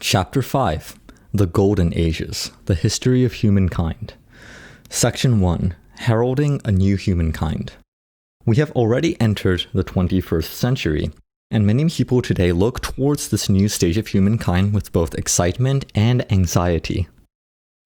Chapter 5 The Golden Ages, The History of Humankind. Section 1 Heralding a New Humankind. We have already entered the 21st century, and many people today look towards this new stage of humankind with both excitement and anxiety.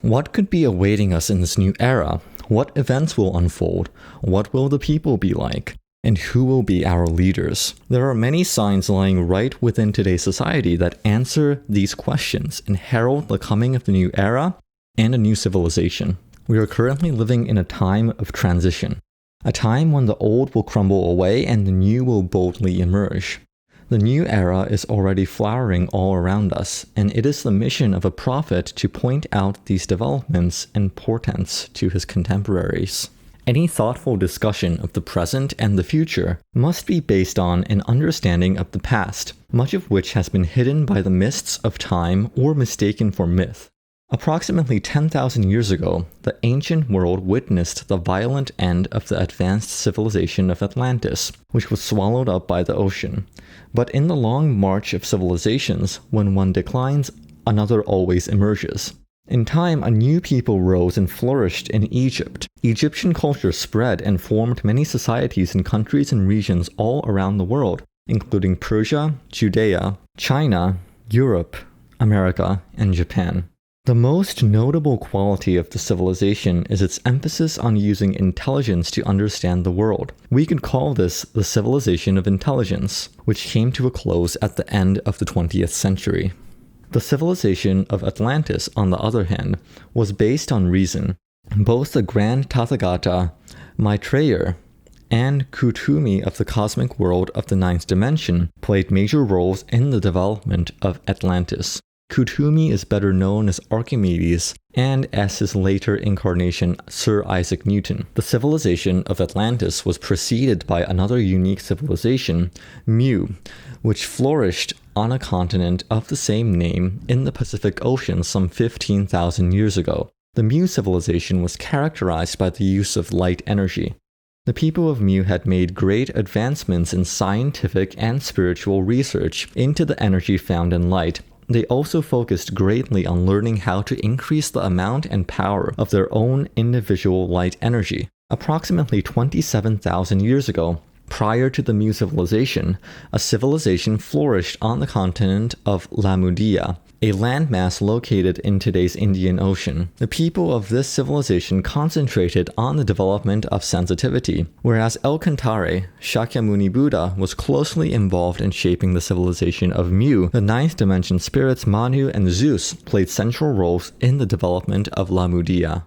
What could be awaiting us in this new era? What events will unfold? What will the people be like? And who will be our leaders? There are many signs lying right within today's society that answer these questions and herald the coming of the new era and a new civilization. We are currently living in a time of transition, a time when the old will crumble away and the new will boldly emerge. The new era is already flowering all around us, and it is the mission of a prophet to point out these developments and portents to his contemporaries. Any thoughtful discussion of the present and the future must be based on an understanding of the past, much of which has been hidden by the mists of time or mistaken for myth. Approximately 10,000 years ago, the ancient world witnessed the violent end of the advanced civilization of Atlantis, which was swallowed up by the ocean. But in the long march of civilizations, when one declines, another always emerges. In time, a new people rose and flourished in Egypt. Egyptian culture spread and formed many societies in countries and regions all around the world, including Persia, Judea, China, Europe, America, and Japan. The most notable quality of the civilization is its emphasis on using intelligence to understand the world. We could call this the civilization of intelligence, which came to a close at the end of the 20th century. The civilization of Atlantis, on the other hand, was based on reason. Both the Grand Tathagata, Maitreya, and Kuthumi of the cosmic world of the ninth dimension played major roles in the development of Atlantis. Kuthumi is better known as Archimedes and as his later incarnation, Sir Isaac Newton. The civilization of Atlantis was preceded by another unique civilization, Mu, which flourished on a continent of the same name in the Pacific Ocean some 15,000 years ago. The Mu civilization was characterized by the use of light energy. The people of Mu had made great advancements in scientific and spiritual research into the energy found in light. They also focused greatly on learning how to increase the amount and power of their own individual light energy. Approximately 27,000 years ago, prior to the Mu civilization, a civilization flourished on the continent of Lamudia, a landmass located in today's Indian Ocean. The people of this civilization concentrated on the development of sensitivity, whereas El Cantare, Shakyamuni Buddha, was closely involved in shaping the civilization of Mu. The ninth dimension spirits Manu and Zeus played central roles in the development of Lamudia.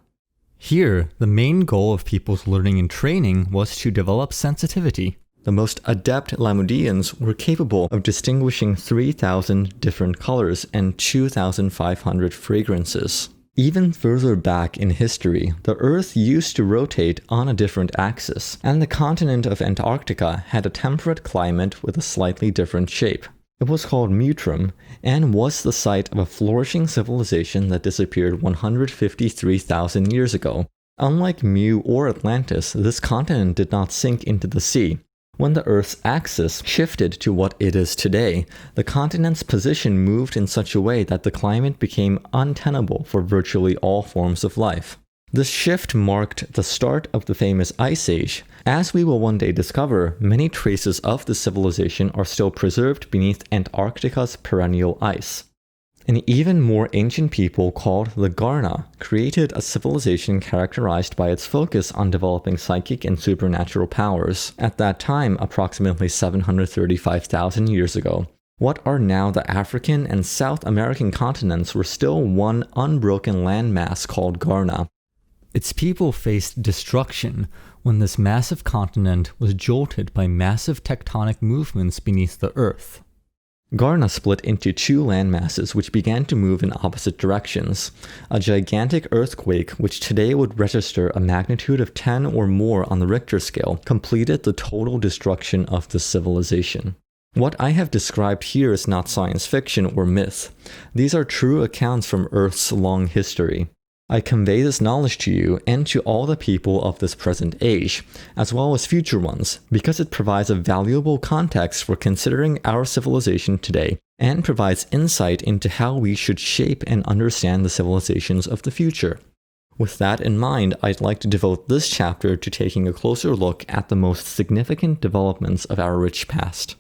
Here, the main goal of people's learning and training was to develop sensitivity. The most adept Lamudians were capable of distinguishing 3,000 different colors and 2,500 fragrances. Even further back in history, the Earth used to rotate on a different axis, and the continent of Antarctica had a temperate climate with a slightly different shape. It was called Mutrum, and was the site of a flourishing civilization that disappeared 153,000 years ago. Unlike Mu or Atlantis, this continent did not sink into the sea. When the Earth's axis shifted to what it is today, the continent's position moved in such a way that the climate became untenable for virtually all forms of life. This shift marked the start of the famous Ice Age. As we will one day discover, many traces of the civilization are still preserved beneath Antarctica's perennial ice. An even more ancient people called the Garna created a civilization characterized by its focus on developing psychic and supernatural powers. At that time, approximately 735,000 years ago, what are now the African and South American continents were still one unbroken landmass called Garna. Its people faced destruction when this massive continent was jolted by massive tectonic movements beneath the earth. Garna split into two landmasses which began to move in opposite directions. A gigantic earthquake, which today would register a magnitude of 10 or more on the Richter scale, completed the total destruction of the civilization. What I have described here is not science fiction or myth. These are true accounts from Earth's long history. I convey this knowledge to you and to all the people of this present age, as well as future ones, because it provides a valuable context for considering our civilization today and provides insight into how we should shape and understand the civilizations of the future. With that in mind, I'd like to devote this chapter to taking a closer look at the most significant developments of our rich past.